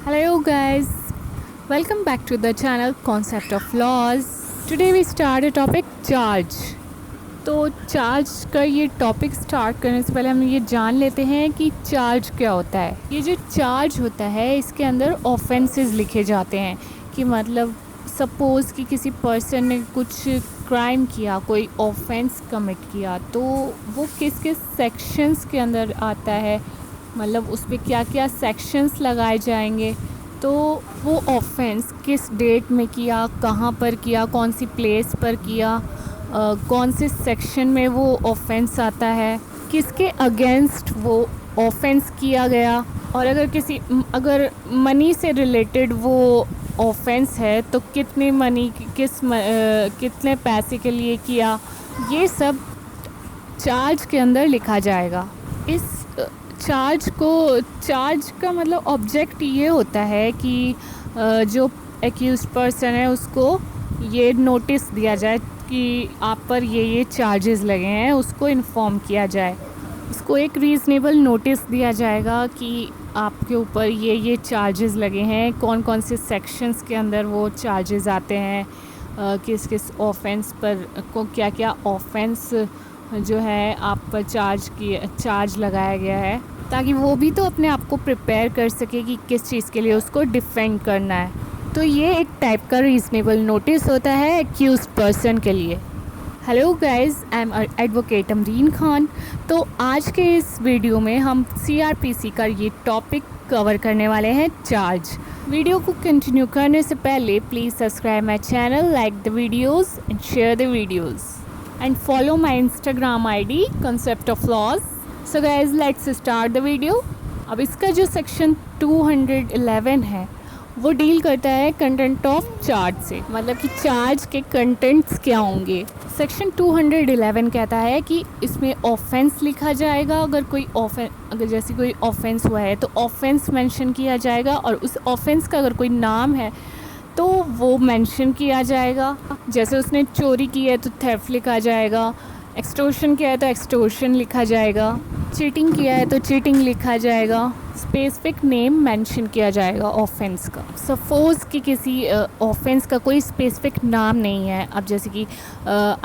Hello guys, welcome back to the channel Concept of Laws. Today we start a topic charge. तो charge का ये topic start करने से पहले हम ये जान लेते हैं कि चार्ज क्या होता है। ये जो चार्ज होता है इसके अंदर ऑफेंसेस लिखे जाते हैं कि मतलब सपोज़ कि किसी पर्सन ने कुछ क्राइम किया, कोई ऑफेंस कमिट किया, तो वो किस किस सेक्शंस के अंदर आता है, मतलब उस पर क्या क्या सेक्शंस लगाए जाएंगे, तो वो ऑफेंस किस डेट में किया, कहाँ पर किया, कौन सी प्लेस पर किया, कौन से सेक्शन में वो ऑफेंस आता है, किसके अगेंस्ट वो ऑफेंस किया गया, और अगर मनी से रिलेटेड वो ऑफेंस है तो कितने मनी कितने पैसे के लिए किया, ये सब चार्ज के अंदर लिखा जाएगा। इस चार्ज का मतलब ऑब्जेक्ट ये होता है कि जो एक्यूज्ड पर्सन है उसको ये नोटिस दिया जाए कि आप पर ये चार्जेस लगे हैं, उसको इन्फॉर्म किया जाए, उसको एक रीज़नेबल नोटिस दिया जाएगा कि आपके ऊपर ये चार्जेस लगे हैं, कौन कौन से सेक्शंस के अंदर वो चार्जेस आते हैं, किस किस ऑफेंस पर को क्या क्या ऑफेंस जो है आप पर चार्ज लगाया गया है, ताकि वो भी तो अपने आप को प्रिपेयर कर सके कि किस चीज़ के लिए उसको डिफेंड करना है। तो ये एक टाइप का रीज़नेबल नोटिस होता है एक्यूज्ड पर्सन के लिए। Hello guys, I am advocate Amreen Khan. तो आज के इस वीडियो में हम CRPC का ये टॉपिक कवर करने वाले हैं, चार्ज। वीडियो को कंटिन्यू करने से पहले please subscribe my channel, like the videos and share the videos and follow my Instagram ID concept of laws. So guys, let's start the video. अब इसका जो सेक्शन 211 है वो डील करता है कंटेंट ऑफ चार्ज से, मतलब कि चार्ज के कंटेंट्स क्या होंगे। सेक्शन 211 कहता है कि इसमें ऑफेंस लिखा जाएगा, अगर जैसे कोई ऑफेंस हुआ है तो ऑफेंस मेंशन किया जाएगा, और उस ऑफेंस का अगर कोई नाम है तो वो मेंशन किया जाएगा। जैसे उसने चोरी की है तो थेफ्ट लिखा जाएगा, एक्सटॉर्शन किया है तो एक्सटॉर्शन लिखा जाएगा, चीटिंग किया है तो चीटिंग लिखा जाएगा, स्पेसिफिक नेम मेंशन किया जाएगा ऑफेंस का। सपोज़ कि किसी ऑफेंस का कोई स्पेसिफिक नाम नहीं है, अब जैसे कि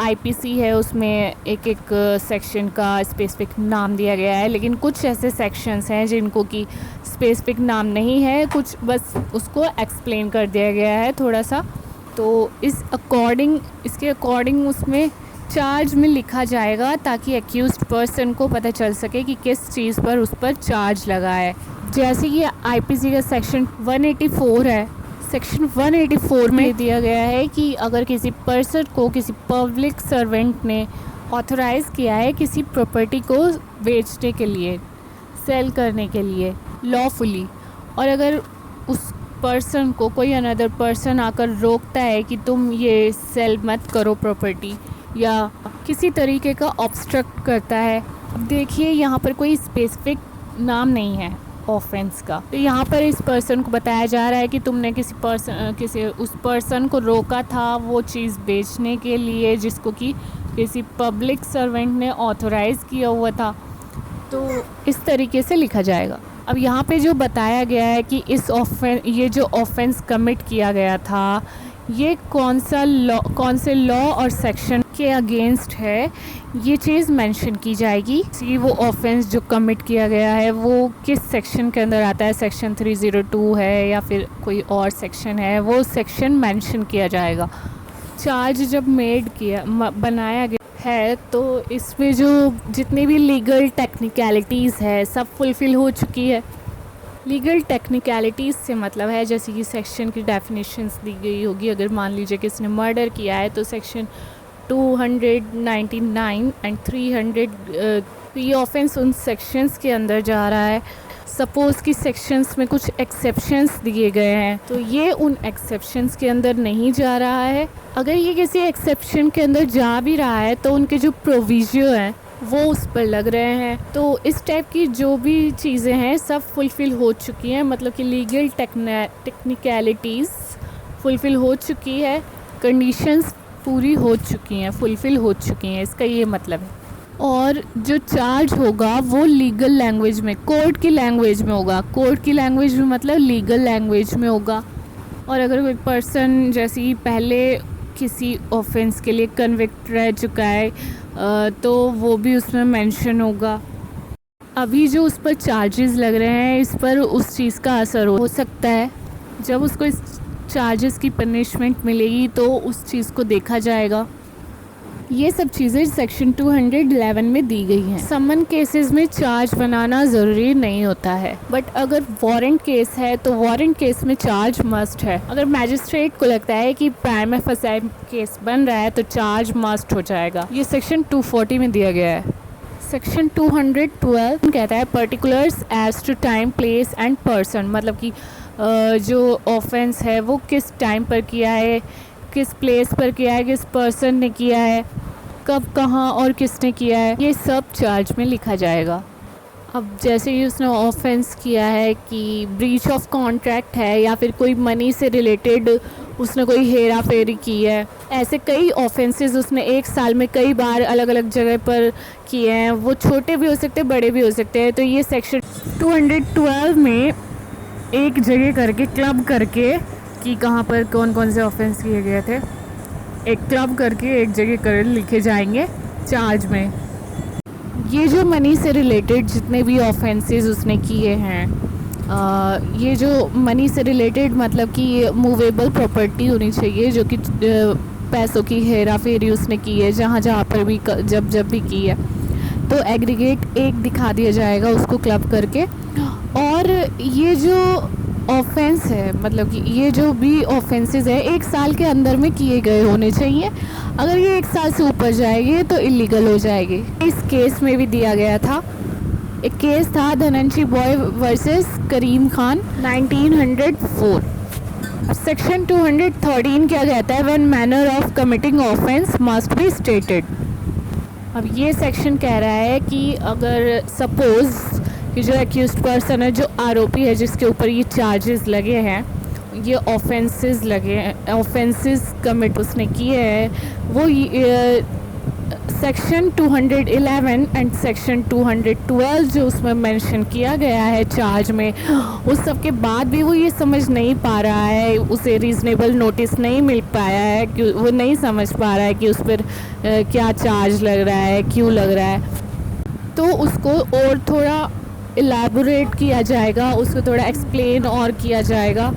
IPC है, उसमें एक एक सेक्शन का स्पेसिफिक नाम दिया गया है, लेकिन कुछ ऐसे सेक्शंस हैं जिनको कि स्पेसिफिक नाम नहीं है, कुछ बस उसको एक्सप्लेन कर दिया गया है थोड़ा सा। तो इसके अकॉर्डिंग उसमें चार्ज में लिखा जाएगा, ताकि एक्यूज्ड पर्सन को पता चल सके कि किस चीज़ पर उस पर चार्ज लगा है। जैसे कि IPC का सेक्शन 184 है, सेक्शन 184 में दिया गया है कि अगर किसी पर्सन को किसी पब्लिक सर्वेंट ने ऑथराइज़ किया है किसी प्रॉपर्टी को बेचने के लिए, सेल करने के लिए लॉफुली, और अगर उस पर्सन को कोई अनदर पर्सन आकर रोकता है कि तुम ये सेल मत करो प्रॉपर्टी, या किसी तरीके का ऑब्स्ट्रक्ट करता है। अब देखिए, यहाँ पर कोई स्पेसिफिक नाम नहीं है ऑफेंस का, तो यहाँ पर इस पर्सन को बताया जा रहा है कि तुमने उस पर्सन को रोका था वो चीज़ बेचने के लिए जिसको कि किसी पब्लिक सर्वेंट ने ऑथराइज़ किया हुआ था, तो इस तरीके से लिखा जाएगा। अब यहाँ पे जो बताया गया है कि ये जो ऑफेंस कमिट किया गया था, ये कौन से लॉ और सेक्शन के अगेंस्ट है, ये चीज़ मेंशन की जाएगी कि वो ऑफेंस जो कमिट किया गया है वो किस सेक्शन के अंदर आता है, सेक्शन 302 है या फिर कोई और सेक्शन है, वो सेक्शन मेंशन किया जाएगा। चार्ज जब बनाया गया है तो इसमें जो जितनी भी लीगल टेक्निकलिटीज़ है सब फुलफ़िल हो चुकी है। लीगल टेक्निकलिटीज़ से मतलब है जैसे कि सेक्शन की डेफिनेशंस दी गई होगी। अगर मान लीजिए कि इसने मर्डर किया है तो सेक्शन 299 एंड 300 ये ऑफेंस उन सेक्शंस के अंदर जा रहा है। सपोज़ कि सेक्शंस में कुछ एक्सेप्शंस दिए गए हैं तो ये उन एक्सेप्शंस के अंदर नहीं जा रहा है। अगर ये किसी एक्सेप्शन के अंदर जा भी रहा है तो उनके जो प्रोविजन हैं वो उस पर लग रहे हैं। तो इस टाइप की जो भी चीज़ें हैं सब फुलफ़िल हो चुकी हैं, मतलब कि लीगल टेक्निकलिटीज़ फुलफ़िल हो चुकी है, कंडीशंस पूरी हो चुकी हैं, फुलफ़िल हो चुकी हैं, इसका ये मतलब है। और जो चार्ज होगा वो लीगल लैंग्वेज में, कोर्ट की लैंग्वेज में होगा। कोर्ट की लैंग्वेज में मतलब लीगल लैंग्वेज में होगा। और अगर कोई पर्सन जैसे कि पहले किसी ऑफेंस के लिए कन्विक्ट रह चुका है तो वो भी उसमें मेंशन होगा। अभी जो उस पर चार्जेस लग रहे हैं इस पर उस चीज़ का असर हो सकता है। जब उसको इस चार्जेस की पनिशमेंट मिलेगी तो उस चीज़ को देखा जाएगा। ये सब चीज़ें सेक्शन 211 में दी गई हैं। समन केसेस में चार्ज बनाना ज़रूरी नहीं होता है, बट अगर वारंट केस है तो वारंट केस में चार्ज मस्ट है। अगर मैजिस्ट्रेट को लगता है कि प्राइमा फेसी केस बन रहा है तो चार्ज मस्ट हो जाएगा। ये सेक्शन 240 में दिया गया है। सेक्शन 212 कहता है particulars as to time, place and person, मतलब कि जो ऑफेंस है वो किस टाइम पर किया है, किस प्लेस पर किया है, किस पर्सन ने किया है, कब, कहाँ और किसने किया है, ये सब चार्ज में लिखा जाएगा। अब जैसे कि उसने ऑफेंस किया है कि ब्रीच ऑफ कॉन्ट्रैक्ट है या फिर कोई मनी से रिलेटेड उसने कोई हेरा फेरी की है, ऐसे कई ऑफेंसेस उसने एक साल में कई बार अलग अलग जगह पर किए हैं। वो छोटे भी हो सकते हैं, बड़े भी हो सकते हैं। तो ये सेक्शन 212 में एक जगह करके, क्लब करके कि कहाँ पर कौन कौन से ऑफेंस किए गए थे, एक क्लब करके एक जगह कर लिखे जाएंगे चार्ज में। ये जो मनी से रिलेटेड जितने भी ऑफेंसेस उसने किए हैं, ये जो मनी से रिलेटेड मतलब कि मूवेबल प्रॉपर्टी होनी चाहिए, जो कि पैसों की हेरा फेरी उसने की है जहाँ जहाँ पर भी जब भी की है, तो एग्रीगेट एक दिखा दिया जाएगा उसको क्लब करके। और ये जो ऑफेंस है, मतलब कि ये जो भी ऑफेंसेस है एक साल के अंदर में किए गए होने चाहिए। अगर ये एक साल से ऊपर जाएंगे तो इलीगल हो जाएगी। इस केस में भी दिया गया था, एक केस था धनंजय बॉय वर्सेस करीम खान 1904। सेक्शन 213 क्या कहता है, when manner of committing offence must be stated. अब ये सेक्शन कह रहा है कि अगर सपोज़ कि जो एक्यूज्ड पर्सन है, जो आरोपी है जिसके ऊपर ये चार्जेस लगे हैं, ये ऑफेंसेस लगे हैं, ऑफेंसेस कमिट उसने किए हैं, वो सेक्शन 211 एंड सेक्शन 212 जो उसमें मेंशन किया गया है चार्ज में, उस सब के बाद भी वो ये समझ नहीं पा रहा है, उसे रीज़नेबल नोटिस नहीं मिल पाया है, कि वो नहीं समझ पा रहा है कि उस पर क्या चार्ज लग रहा है, क्यों लग रहा है, तो उसको और थोड़ा इलेबोरेट किया जाएगा, उसको थोड़ा एक्सप्लेन और किया जाएगा,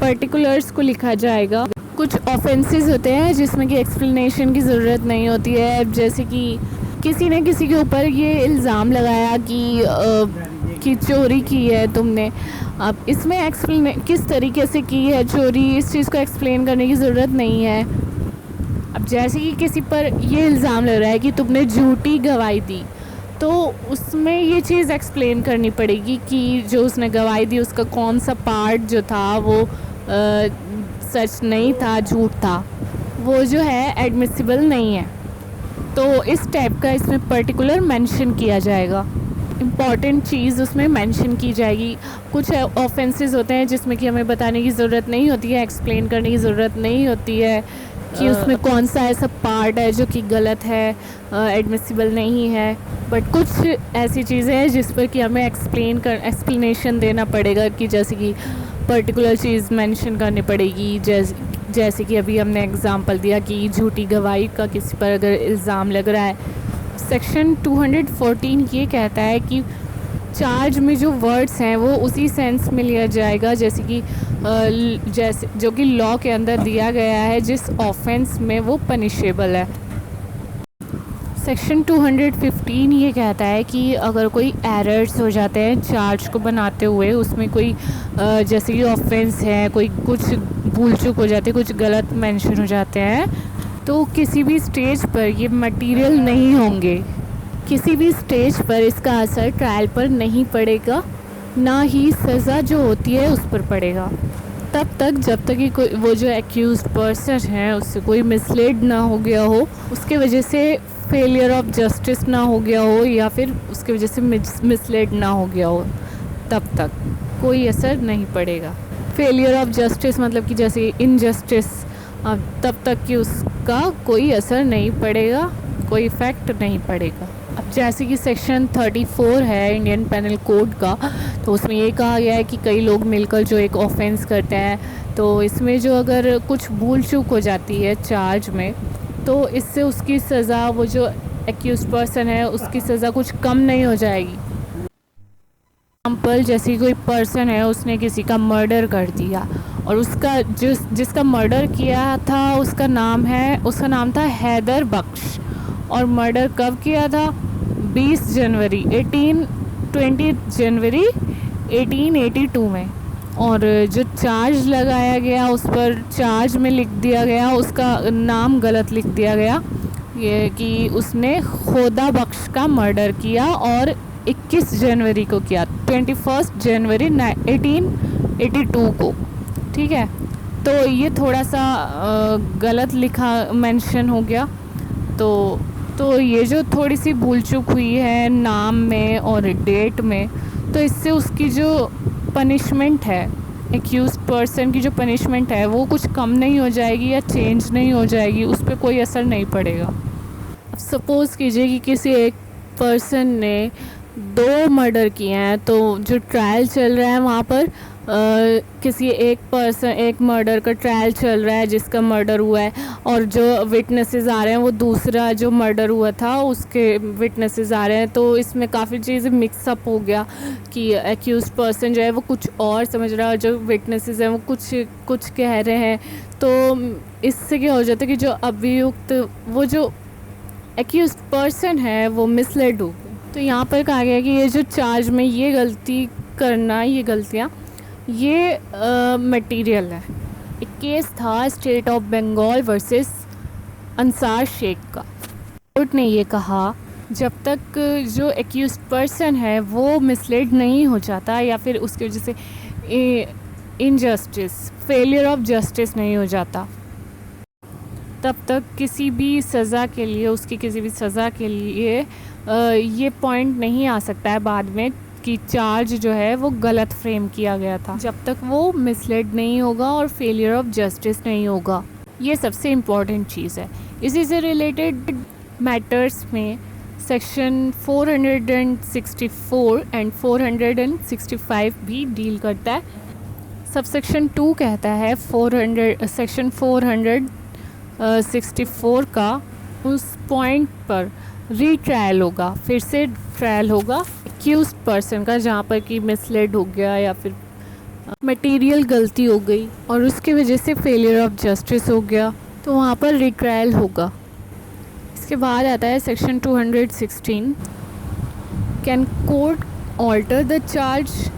पर्टिकुलर्स को लिखा जाएगा। कुछ ऑफेंसेस होते हैं जिसमें कि एक्सप्लेनेशन की ज़रूरत नहीं होती है, जैसे कि किसी ने किसी के ऊपर ये इल्ज़ाम लगाया कि चोरी की है तुमने। अब इसमें एक्सप्लेन किस तरीके से की है चोरी, इस चीज़ को एक्सप्लेन करने की ज़रूरत नहीं है। अब जैसे कि किसी पर ये इल्ज़ाम लग रहा है कि तुमने झूठी गवाही दी, तो उसमें ये चीज़ एक्सप्लेन करनी पड़ेगी कि जो उसने गवाही दी उसका कौन सा पार्ट जो था वो सच नहीं था, झूठ था, वो जो है एडमिसिबल नहीं है। तो इस टाइप का इसमें पर्टिकुलर मेंशन किया जाएगा, इम्पॉर्टेंट चीज़ उसमें मेंशन की जाएगी। कुछ ऑफेंसेस होते हैं जिसमें कि हमें बताने की ज़रूरत नहीं होती है, एक्सप्लेन करने की ज़रूरत नहीं होती है कि उसमें कौन सा ऐसा पार्ट है जो कि गलत है, एडमिसिबल नहीं है। बट कुछ ऐसी चीज़ें हैं जिस पर कि हमें एक्सप्लेनेशन देना पड़ेगा, कि जैसे कि पर्टिकुलर चीज़ मेंशन करनी पड़ेगी, जैसे कि अभी हमने एग्जांपल दिया कि झूठी गवाही का किसी पर अगर इल्ज़ाम लग रहा है। सेक्शन 214 ये कहता है कि चार्ज में जो वर्ड्स हैं वो उसी सेंस में लिया जाएगा जैसे कि जैसे जो कि लॉ के अंदर दिया गया है, जिस ऑफेंस में वो पनिशेबल है। सेक्शन 215 ये कहता है कि अगर कोई एरर्स हो जाते हैं चार्ज को बनाते हुए, उसमें कोई जैसे कि ऑफेंस है, कोई कुछ भूल चूक हो जाती है, कुछ गलत मेंशन हो जाते हैं, तो किसी भी स्टेज पर ये मटेरियल नहीं होंगे, किसी भी स्टेज पर इसका असर ट्रायल पर नहीं पड़ेगा, ना ही सज़ा जो होती है उस पर पड़ेगा, तब तक जब तक कि कोई वो जो एक्यूज्ड पर्सन है उससे कोई मिसलीड ना हो गया हो, उसके वजह से फेलियर ऑफ जस्टिस ना हो गया हो, या फिर उसकी वजह से मिसलीड ना हो गया हो, तब तक कोई असर नहीं पड़ेगा। फेलियर ऑफ जस्टिस मतलब कि जैसे इनजस्टिस, तब तक कि उसका कोई असर नहीं पड़ेगा, कोई इफ़ेक्ट नहीं पड़ेगा। अब जैसे कि सेक्शन 34 है इंडियन पेनल कोड का, तो उसमें ये कहा गया है कि कई लोग मिलकर जो एक ऑफेंस करते हैं, तो इसमें जो अगर कुछ भूल चूक हो जाती है चार्ज में, तो इससे उसकी सज़ा, वो जो एक्यूज पर्सन है उसकी सज़ा कुछ कम नहीं हो जाएगी। एग्जाम्पल, जैसे कोई पर्सन है, उसने किसी का मर्डर कर दिया और उसका जिसका मर्डर किया था उसका नाम था हैदर बख्श, और मर्डर कब किया था? 20 जनवरी 1882 में। और जो चार्ज लगाया गया उस पर चार्ज में लिख दिया गया, उसका नाम गलत लिख दिया गया, ये कि उसने खोदा बख्श का मर्डर किया और 21 जनवरी को किया, 21 जनवरी 1882 को। ठीक है, तो ये थोड़ा सा गलत लिखा मेंशन हो गया। तो ये जो थोड़ी सी भूल चूक हुई है नाम में और डेट में, तो इससे उसकी जो पनिशमेंट है, एक्यूज पर्सन की जो पनिशमेंट है, वो कुछ कम नहीं हो जाएगी या चेंज नहीं हो जाएगी, उस पर कोई असर नहीं पड़ेगा। अब सपोज़ कीजिए कि किसी एक पर्सन ने 2 मर्डर किए हैं, तो जो ट्रायल चल रहा है वहाँ पर किसी एक मर्डर का ट्रायल चल रहा है जिसका मर्डर हुआ है, और जो विटनेसेस आ रहे हैं वो दूसरा जो मर्डर हुआ था उसके विटनेसेस आ रहे हैं। तो इसमें काफ़ी चीज़ें मिक्सअप हो गया कि एक्यूज पर्सन जो है वो कुछ और समझ रहा है, जो विटनेसेस हैं वो कुछ कह रहे हैं। तो इससे क्या हो जाता है कि जो अभियुक्त, वो जो एक्यूज पर्सन है वो मिसलेड हो गया। तो यहाँ पर कहा गया कि ये जो चार्ज में ये गलती करना, ये गलतियाँ, ये मटेरियल है। एक केस था State of Bengal versus Ansar Sheikh का। कोर्ट ने ये कहा, जब तक जो एक्यूज पर्सन है वो मिसलेड नहीं हो जाता या फिर उसकी वजह से इनजस्टिस, फेलियर ऑफ जस्टिस नहीं हो जाता, तब तक किसी भी सज़ा के लिए, उसकी किसी भी सज़ा के लिए ये पॉइंट नहीं आ सकता है बाद में कि चार्ज जो है वो गलत फ्रेम किया गया था, जब तक वो मिसलेड नहीं होगा और फेलियर ऑफ जस्टिस नहीं होगा। ये सबसे इम्पॉर्टेंट चीज़ है। इसी से रिलेटेड मैटर्स में सेक्शन 464 एंड 465 भी डील करता है। सबसेक्शन 2 कहता है सेक्शन 464 का उस पॉइंट पर रीट्रायल होगा, फिर से ट्रायल होगा एक्यूज्ड पर्सन का, जहाँ पर कि मिसलेड हो गया या फिर मटेरियल गलती हो गई और उसकी वजह से फेलियर ऑफ जस्टिस हो गया, तो वहाँ पर रीट्रायल होगा। इसके बाद आता है section 216, can court alter the charge?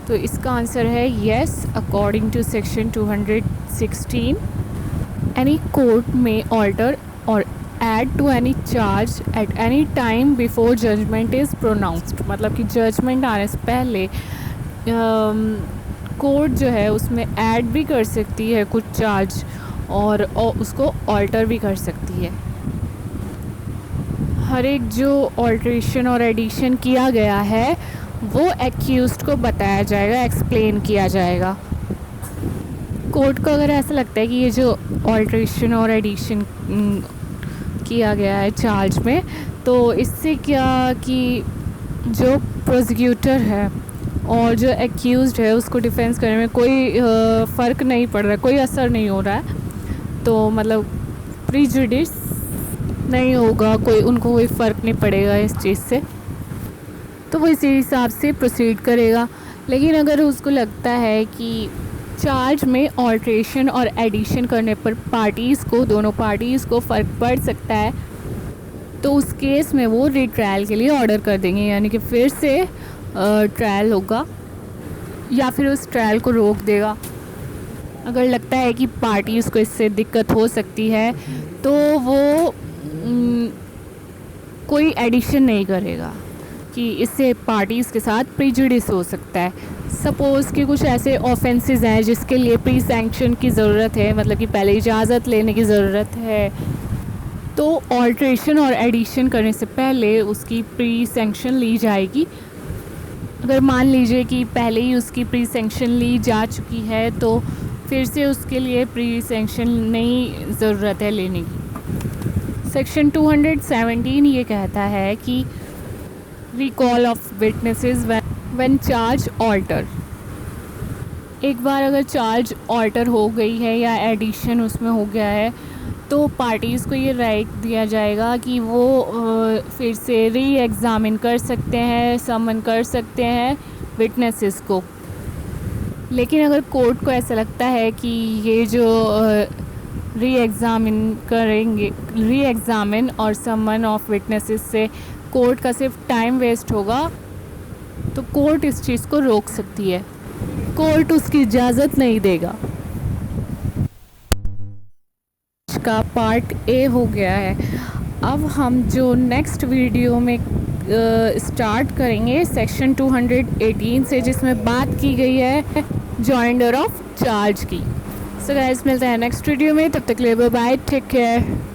तो इसका आंसर है yes, according to section 216 any court में ऑल्टर और add to any charge at any time before judgment is pronounced। मतलब कि जजमेंट आने से पहले कोर्ट जो है उसमें ऐड भी कर सकती है कुछ चार्ज और उसको ऑल्टर भी कर सकती है। हर एक जो ऑल्ट्रेशन और एडिशन किया गया है वो एक्यूज्ड को बताया जाएगा, एक्सप्लेन किया जाएगा। कोर्ट को अगर ऐसा लगता है कि ये जो ऑल्ट्रेशन और एडिशन किया गया है चार्ज में, तो इससे क्या कि जो प्रोसिक्यूटर है और जो एक्यूज्ड है उसको डिफेंस करने में कोई फ़र्क नहीं पड़ रहा है, कोई असर नहीं हो रहा है, तो मतलब प्रीजुडिस नहीं होगा, उनको कोई फ़र्क नहीं पड़ेगा इस चीज़ से, तो वो इसी हिसाब से प्रोसीड करेगा। लेकिन अगर उसको लगता है कि चार्ज में ऑल्ट्रेशन और एडिशन करने पर दोनों पार्टीज़ को फ़र्क पड़ सकता है, तो उस केस में वो रीट्रायल के लिए ऑर्डर कर देंगे, यानी कि फिर से ट्रायल होगा या फिर उस ट्रायल को रोक देगा। अगर लगता है कि पार्टीज़ को इससे दिक्कत हो सकती है तो वो कोई एडिशन नहीं करेगा कि इससे पार्टीज़ के साथ प्रीजुडिस हो सकता है। सपोज़ कि कुछ ऐसे ऑफेंसेस हैं जिसके लिए प्री सैंक्शन की ज़रूरत है, मतलब कि पहले इजाज़त लेने की ज़रूरत है, तो ऑल्ट्रेशन और एडिशन करने से पहले उसकी प्री सैंक्शन ली जाएगी। अगर मान लीजिए कि पहले ही उसकी प्री सैंक्शन ली जा चुकी है तो फिर से उसके लिए प्री सैंक्शन नहीं ज़रूरत है लेने की। सेक्शन 217 ये कहता है कि recall of witnesses when charge alter। एक बार अगर चार्ज ऑल्टर हो गई है या एडिशन उसमें हो गया है तो पार्टीज़ को ये राइट दिया जाएगा कि वो फिर से री एग्ज़ामिन कर सकते हैं, समन कर सकते हैं विटनेसेस को। लेकिन अगर कोर्ट को ऐसा लगता है कि ये जो री एग्ज़ामिन और समन ऑफ विटनेसेस से कोर्ट का सिर्फ टाइम वेस्ट होगा तो कोर्ट इस चीज़ को रोक सकती है, कोर्ट उसकी इजाज़त नहीं देगा। का पार्ट ए हो गया है। अब हम जो नेक्स्ट वीडियो में स्टार्ट करेंगे सेक्शन 218 से, जिसमें बात की गई है जॉइंडर ऑफ चार्ज की। सो गाइस, मिलते हैं नेक्स्ट वीडियो में, तब तक के लिए बाय बाय, टेक केयर।